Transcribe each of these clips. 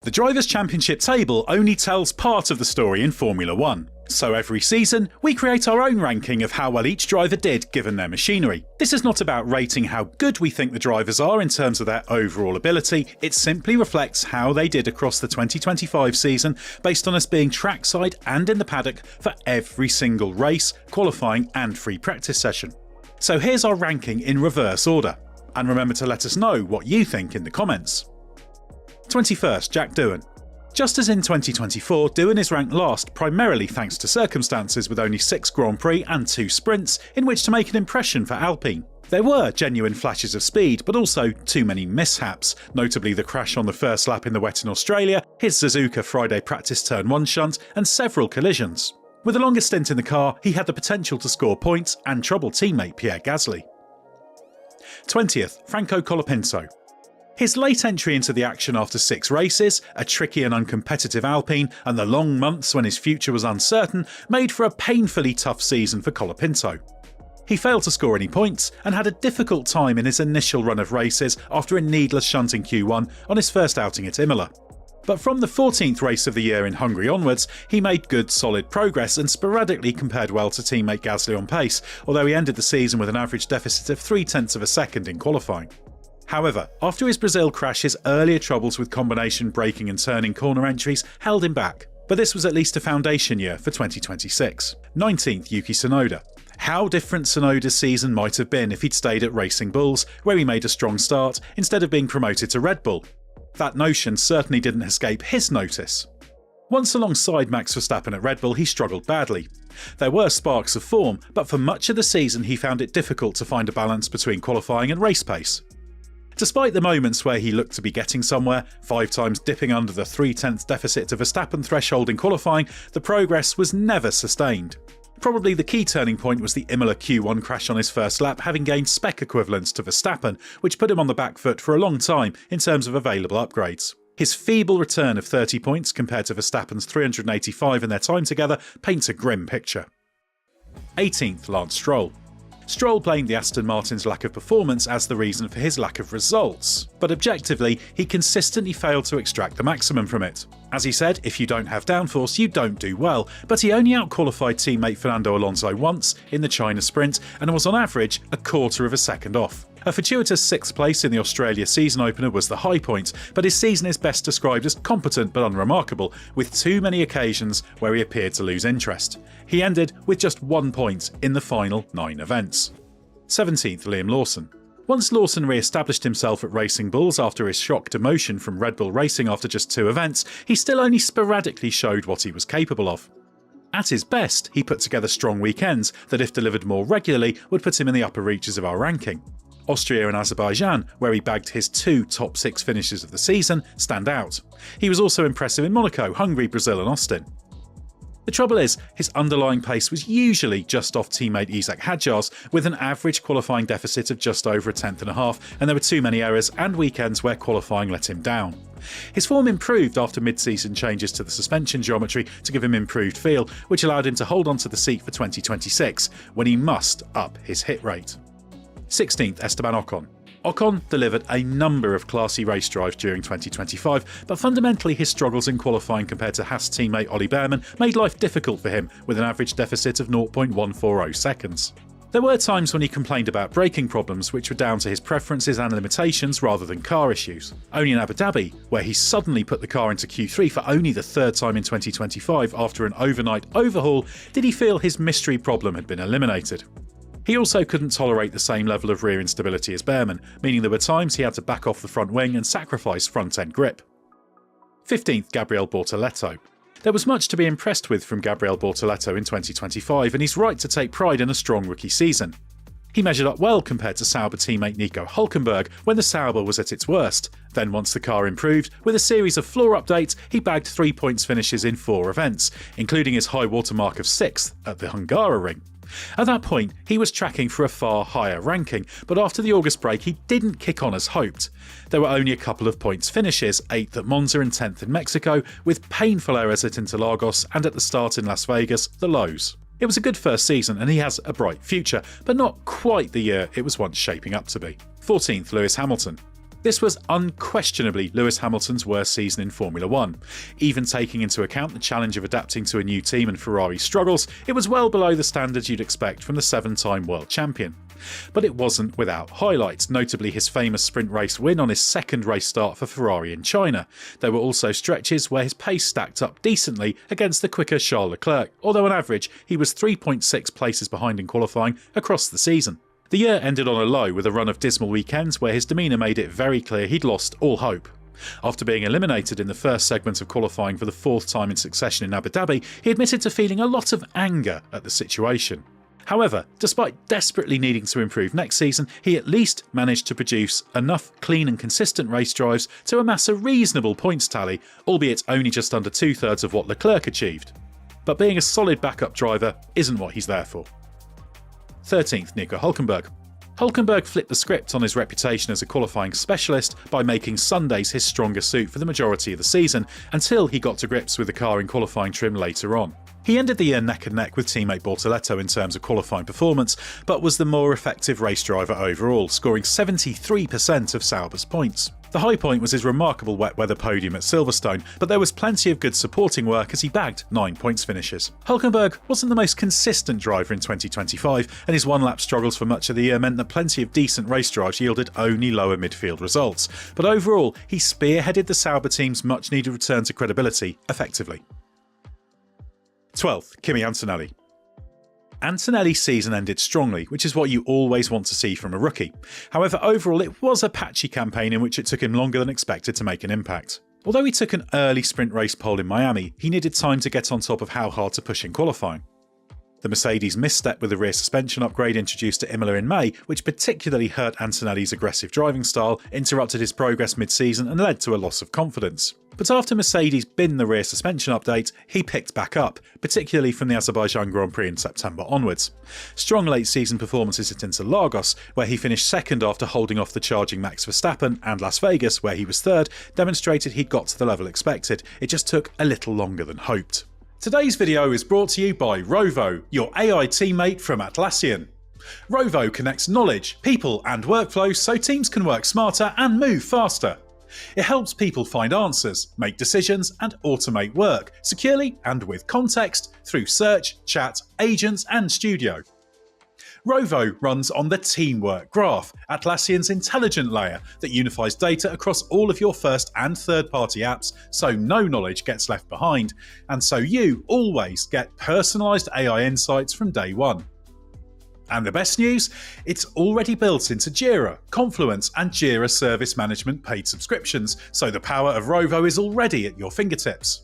The Drivers' Championship table only tells part of the story in Formula 1. So every season, we create our own ranking of how well each driver did given their machinery. This is not about rating how good we think the drivers are in terms of their overall ability, it simply reflects how they did across the 2025 season based on us being trackside and in the paddock for every single race, qualifying and free practice session. So here's our ranking in reverse order. And remember to let us know what you think in the comments. 21st, Jack Doohan. Just as in 2024, Doohan is ranked last primarily thanks to circumstances with only 6 Grand Prix and 2 sprints in which to make an impression for Alpine. There were genuine flashes of speed, but also too many mishaps, notably the crash on the first lap in the wet in Australia, his Suzuka Friday practice turn 1 shunt, and several collisions. With the longest stint in the car, he had the potential to score points and trouble teammate Pierre Gasly. 20th, Franco Colapinto. His late entry into the action after 6 races, a tricky and uncompetitive Alpine, and the long months when his future was uncertain made for a painfully tough season for Colapinto. He failed to score any points and had a difficult time in his initial run of races after a needless shunt in Q1 on his first outing at Imola. But from the 14th race of the year in Hungary onwards, he made good solid progress and sporadically compared well to teammate Gasly on pace, although he ended the season with an average deficit of 0.3 of a second in qualifying. However, after his Brazil crash, his earlier troubles with combination braking and turning corner entries held him back, but this was at least a foundation year for 2026. 19th, Yuki Tsunoda. How different Tsunoda's season might have been if he'd stayed at Racing Bulls, where he made a strong start, instead of being promoted to Red Bull. That notion certainly didn't escape his notice. Once alongside Max Verstappen at Red Bull, he struggled badly. There were sparks of form, but for much of the season he found it difficult to find a balance between qualifying and race pace. Despite the moments where he looked to be getting somewhere, 5 times dipping under the 0.3 deficit to Verstappen threshold in qualifying, the progress was never sustained. Probably the key turning point was the Imola Q1 crash on his first lap, having gained spec equivalence to Verstappen, which put him on the back foot for a long time in terms of available upgrades. His feeble return of 30 points compared to Verstappen's 385 in their time together paints a grim picture. 18th, Lance Stroll. Stroll blamed the Aston Martin's lack of performance as the reason for his lack of results, but objectively, he consistently failed to extract the maximum from it. As he said, if you don't have downforce, you don't do well, but he only outqualified teammate Fernando Alonso once in the China sprint and was on average a quarter of a second off. A fortuitous 6th place in the Australia season opener was the high point, but his season is best described as competent but unremarkable, with too many occasions where he appeared to lose interest. He ended with just 1 point in the final 9 events. 17th, Liam Lawson. Once Lawson re-established himself at Racing Bulls after his shock demotion from Red Bull Racing after just 2 events, he still only sporadically showed what he was capable of. At his best, he put together strong weekends that, if delivered more regularly, would put him in the upper reaches of our ranking. Austria and Azerbaijan, where he bagged his 2 top 6 finishes of the season, stand out. He was also impressive in Monaco, Hungary, Brazil and Austin. The trouble is, his underlying pace was usually just off teammate Isaac Hadjar's, with an average qualifying deficit of just over 1.5, and there were too many errors and weekends where qualifying let him down. His form improved after mid-season changes to the suspension geometry to give him improved feel, which allowed him to hold on to the seat for 2026, when he must up his hit rate. 16th, Esteban Ocon. Ocon delivered a number of classy race drives during 2025, but fundamentally his struggles in qualifying compared to Haas teammate Ollie Behrman made life difficult for him, with an average deficit of 0.140 seconds. There were times when he complained about braking problems, which were down to his preferences and limitations rather than car issues. Only in Abu Dhabi, where he suddenly put the car into Q3 for only the 3rd time in 2025 after an overnight overhaul, did he feel his mystery problem had been eliminated. He also couldn't tolerate the same level of rear instability as Behrman, meaning there were times he had to back off the front wing and sacrifice front-end grip. 15th, Gabriel Bortoleto. There was much to be impressed with from Gabriel Bortoleto in 2025, and he's right to take pride in a strong rookie season. He measured up well compared to Sauber teammate Nico Hülkenberg when the Sauber was at its worst. Then once the car improved, with a series of floor updates, he bagged 3 points finishes in 4 events, including his high watermark of 6th at the Hungaroring. At that point, he was tracking for a far higher ranking, but after the August break he didn't kick on as hoped. There were only a couple of points finishes, 8th at Monza and 10th in Mexico, with painful errors at Interlagos and at the start in Las Vegas, the lows. It was a good first season and he has a bright future, but not quite the year it was once shaping up to be. 14th, Lewis Hamilton. This was unquestionably Lewis Hamilton's worst season in Formula 1. Even taking into account the challenge of adapting to a new team and Ferrari's struggles, it was well below the standards you'd expect from the 7-time world champion. But it wasn't without highlights, notably his famous sprint race win on his second race start for Ferrari in China. There were also stretches where his pace stacked up decently against the quicker Charles Leclerc, although on average he was 3.6 places behind in qualifying across the season. The year ended on a low with a run of dismal weekends where his demeanour made it very clear he'd lost all hope. After being eliminated in the first segment of qualifying for the 4th time in succession in Abu Dhabi, he admitted to feeling a lot of anger at the situation. However, despite desperately needing to improve next season, he at least managed to produce enough clean and consistent race drives to amass a reasonable points tally, albeit only just under 2/3 of what Leclerc achieved. But being a solid backup driver isn't what he's there for. 13th, Nico Hülkenberg. Hülkenberg flipped the script on his reputation as a qualifying specialist by making Sundays his strongest suit for the majority of the season, until he got to grips with the car in qualifying trim later on. He ended the year neck and neck with teammate Bortoleto in terms of qualifying performance, but was the more effective race driver overall, scoring 73% of Sauber's points. The high point was his remarkable wet weather podium at Silverstone, but there was plenty of good supporting work as he bagged 9 points finishes. Hülkenberg wasn't the most consistent driver in 2025, and his one-lap struggles for much of the year meant that plenty of decent race drives yielded only lower midfield results. But overall, he spearheaded the Sauber team's much-needed return to credibility effectively. 12th, Kimi Antonelli. Antonelli's season ended strongly, which is what you always want to see from a rookie. However, overall it was a patchy campaign in which it took him longer than expected to make an impact. Although he took an early sprint race pole in Miami, he needed time to get on top of how hard to push in qualifying. The Mercedes misstep with the rear suspension upgrade introduced at Imola in May, which particularly hurt Antonelli's aggressive driving style, interrupted his progress mid-season and led to a loss of confidence. But after Mercedes binned the rear suspension update, he picked back up, particularly from the Azerbaijan Grand Prix in September onwards. Strong late-season performances at Interlagos, where he finished second after holding off the charging Max Verstappen, and Las Vegas, where he was third, demonstrated he'd got to the level expected. It just took a little longer than hoped. Today's video is brought to you by Rovo, your AI teammate from Atlassian. Rovo connects knowledge, people and workflows so teams can work smarter and move faster. It helps people find answers, make decisions and automate work, securely and with context, through search, chat, agents and studio. Rovo runs on the Teamwork Graph, Atlassian's intelligent layer that unifies data across all of your first and third-party apps so no knowledge gets left behind, and so you always get personalised AI insights from day one. And the best news? It's already built into Jira, Confluence and Jira Service Management paid subscriptions, so the power of Rovo is already at your fingertips.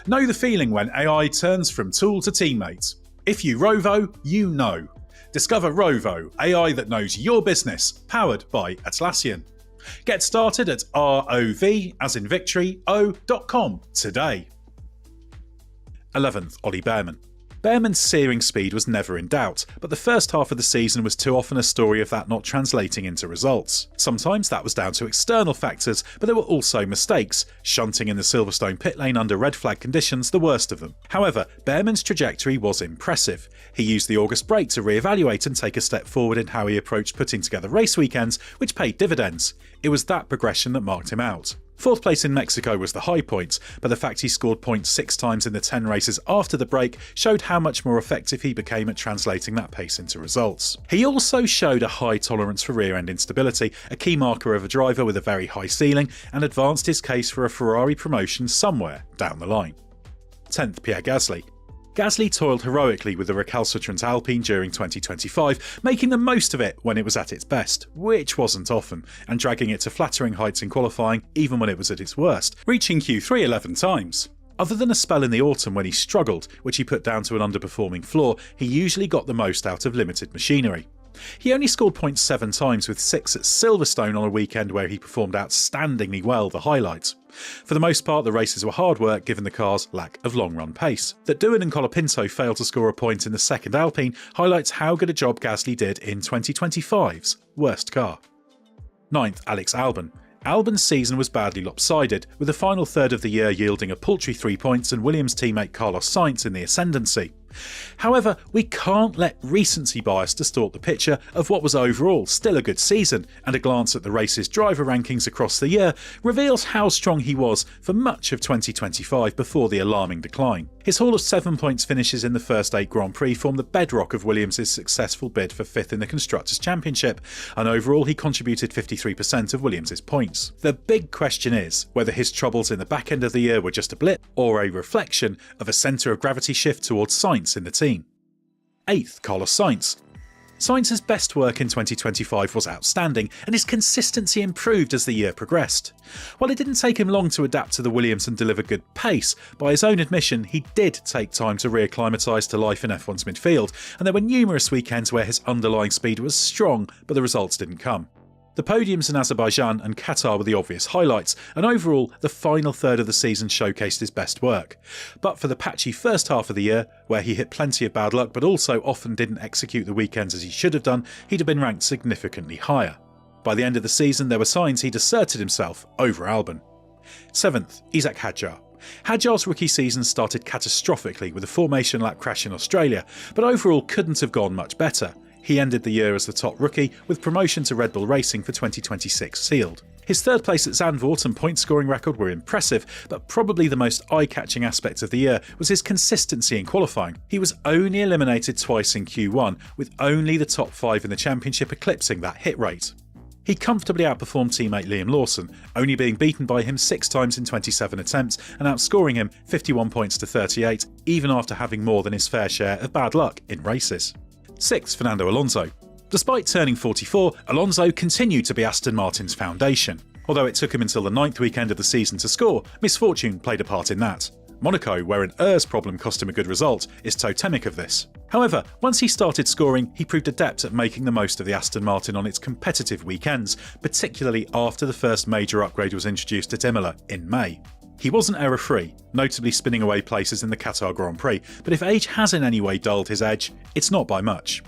Know the feeling when AI turns from tool to teammate. If you Rovo, you know. Discover Rovo, AI that knows your business, powered by Atlassian. Get started at ROV, as in victory, o.com today. 11th, Ollie Bearman. Bearman's searing speed was never in doubt, but the first half of the season was too often a story of that not translating into results. Sometimes that was down to external factors, but there were also mistakes, shunting in the Silverstone pit lane under red flag conditions the worst of them. However, Bearman's trajectory was impressive. He used the August break to re-evaluate and take a step forward in how he approached putting together race weekends, which paid dividends. It was that progression that marked him out. 4th place in Mexico was the high point, but the fact he scored points 6 times in the 10 races after the break showed how much more effective he became at translating that pace into results. He also showed a high tolerance for rear-end instability, a key marker of a driver with a very high ceiling, and advanced his case for a Ferrari promotion somewhere down the line. 10th, Pierre Gasly. Gasly toiled heroically with the recalcitrant Alpine during 2025, making the most of it when it was at its best, which wasn't often, and dragging it to flattering heights in qualifying even when it was at its worst, reaching Q3 11 times. Other than a spell in the autumn when he struggled, which he put down to an underperforming floor, he usually got the most out of limited machinery. He only scored points 7 times, with 6 at Silverstone on a weekend where he performed outstandingly well, the highlights. For the most part, the races were hard work given the car's lack of long-run pace. That Doohan and Colapinto failed to score a point in the second Alpine highlights how good a job Gasly did in 2025's worst car. 9th, Alex Albon. Albon's season was badly lopsided, with the final third of the year yielding a paltry 3 points and Williams teammate Carlos Sainz in the ascendancy. However, we can't let recency bias distort the picture of what was overall still a good season, and a glance at the race's driver rankings across the year reveals how strong he was for much of 2025 before the alarming decline. His haul of 7 points finishes in the first 8 Grand Prix form the bedrock of Williams' successful bid for 5th in the Constructors' Championship, and overall he contributed 53% of Williams' points. The big question is whether his troubles in the back end of the year were just a blip or a reflection of a centre of gravity shift towards Sainz in the team. 8th, Carlos Sainz. Sainz's best work in 2025 was outstanding, and his consistency improved as the year progressed. While it didn't take him long to adapt to the Williams and deliver good pace, by his own admission he did take time to reacclimatise to life in F1's midfield, and there were numerous weekends where his underlying speed was strong, but the results didn't come. The podiums in Azerbaijan and Qatar were the obvious highlights, and overall the final third of the season showcased his best work. But for the patchy first half of the year, where he hit plenty of bad luck but also often didn't execute the weekends as he should have done, he'd have been ranked significantly higher. By the end of the season there were signs he'd asserted himself over Albon. 7th, Isaac Hadjar. Hadjar's rookie season started catastrophically with a formation lap crash in Australia, but overall couldn't have gone much better. He ended the year as the top rookie, with promotion to Red Bull Racing for 2026 sealed. His third place at Zandvoort and point scoring record were impressive, but probably the most eye-catching aspect of the year was his consistency in qualifying. He was only eliminated twice in Q1, with only the top 5 in the championship eclipsing that hit rate. He comfortably outperformed teammate Liam Lawson, only being beaten by him 6 times in 27 attempts and outscoring him 51 points to 38, even after having more than his fair share of bad luck in races. 6th, Fernando Alonso. Despite turning 44, Alonso continued to be Aston Martin's foundation. Although it took him until the 9th weekend of the season to score, misfortune played a part in that. Monaco, where an ERS problem cost him a good result, is totemic of this. However, once he started scoring, he proved adept at making the most of the Aston Martin on its competitive weekends, particularly after the first major upgrade was introduced at Imola in May. He wasn't error-free, notably spinning away places in the Qatar Grand Prix, but if age has in any way dulled his edge, it's not by much.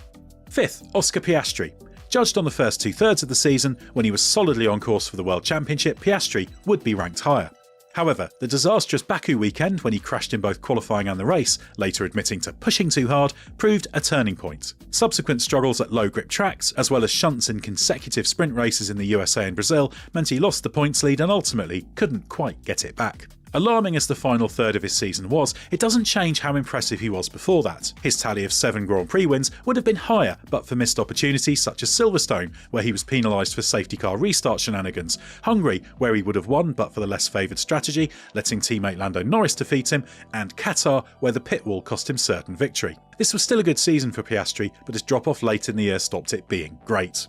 5th, Oscar Piastri. Judged on the first 2/3 of the season, when he was solidly on course for the World Championship, Piastri would be ranked higher. However, the disastrous Baku weekend, when he crashed in both qualifying and the race, later admitting to pushing too hard, proved a turning point. Subsequent struggles at low-grip tracks, as well as shunts in consecutive sprint races in the USA and Brazil, meant he lost the points lead and ultimately couldn't quite get it back. Alarming as the final third of his season was, it doesn't change how impressive he was before that. His tally of 7 Grand Prix wins would have been higher but for missed opportunities such as Silverstone, where he was penalised for safety car restart shenanigans, Hungary, where he would have won but for the less favoured strategy, letting teammate Lando Norris defeat him, and Qatar, where the pit wall cost him certain victory. This was still a good season for Piastri, but his drop-off late in the year stopped it being great.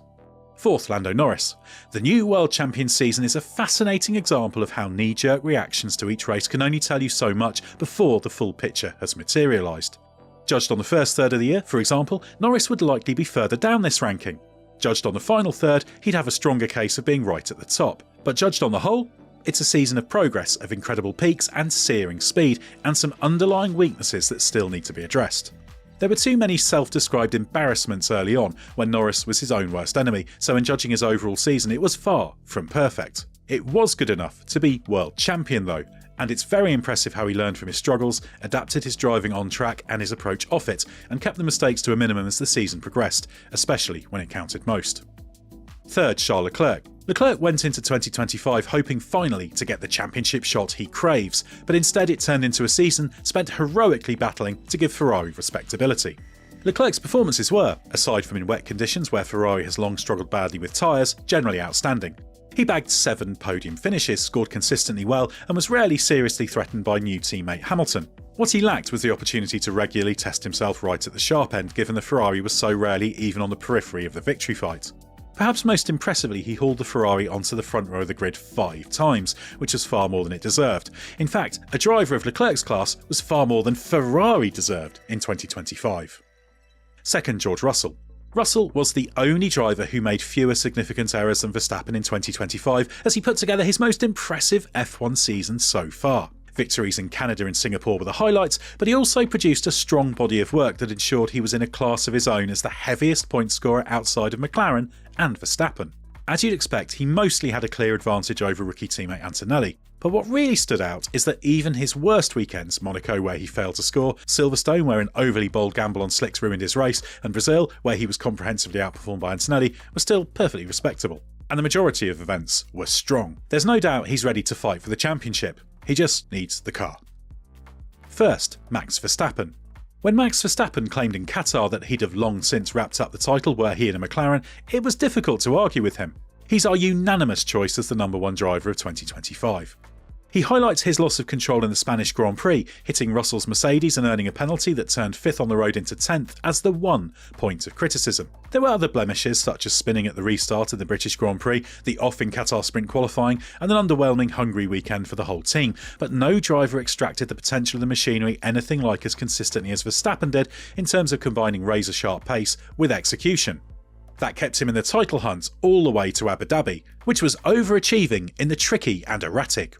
4th, Lando Norris. The new World Champion season is a fascinating example of how knee-jerk reactions to each race can only tell you so much before the full picture has materialised. Judged on the first third of the year, for example, Norris would likely be further down this ranking. Judged on the final third, he'd have a stronger case of being right at the top. But judged on the whole, it's a season of progress, of incredible peaks and searing speed, and some underlying weaknesses that still need to be addressed. There were too many self-described embarrassments early on when Norris was his own worst enemy, so in judging his overall season it was far from perfect. It was good enough to be world champion though, and it's very impressive how he learned from his struggles, adapted his driving on track and his approach off it, and kept the mistakes to a minimum as the season progressed, especially when it counted most. 3rd, Charles Leclerc. Leclerc went into 2025 hoping finally to get the championship shot he craves, but instead it turned into a season spent heroically battling to give Ferrari respectability. Leclerc's performances were, aside from in wet conditions where Ferrari has long struggled badly with tyres, generally outstanding. He bagged 7 podium finishes, scored consistently well, and was rarely seriously threatened by new teammate Hamilton. What he lacked was the opportunity to regularly test himself right at the sharp end, given the Ferrari was so rarely even on the periphery of the victory fight. Perhaps most impressively, he hauled the Ferrari onto the front row of the grid 5 times, which was far more than it deserved. In fact, a driver of Leclerc's class was far more than Ferrari deserved in 2025. 2nd, George Russell. Russell was the only driver who made fewer significant errors than Verstappen in 2025, as he put together his most impressive F1 season so far. Victories in Canada and Singapore were the highlights, but he also produced a strong body of work that ensured he was in a class of his own as the heaviest point scorer outside of McLaren and Verstappen. As you'd expect, he mostly had a clear advantage over rookie teammate Antonelli, But what really stood out is that even his worst weekends, Monaco where he failed to score, Silverstone where an overly bold gamble on slicks ruined his race, and Brazil where he was comprehensively outperformed by Antonelli, was still perfectly respectable. And the majority of events were strong. There's no doubt he's ready to fight for the championship. He just needs the car. First, Max Verstappen. When Max Verstappen claimed in Qatar that he'd have long since wrapped up the title were he in a McLaren, it was difficult to argue with him. He's our unanimous choice as the #1 driver of 2025. He highlights his loss of control in the Spanish Grand Prix, hitting Russell's Mercedes and earning a penalty that turned 5th on the road into 10th as the one point of criticism. There were other blemishes such as spinning at the restart of the British Grand Prix, the off in Qatar sprint qualifying, and an underwhelming Hungary weekend for the whole team, but no driver extracted the potential of the machinery anything like as consistently as Verstappen did in terms of combining razor-sharp pace with execution. That kept him in the title hunt all the way to Abu Dhabi, which was overachieving in the tricky and erratic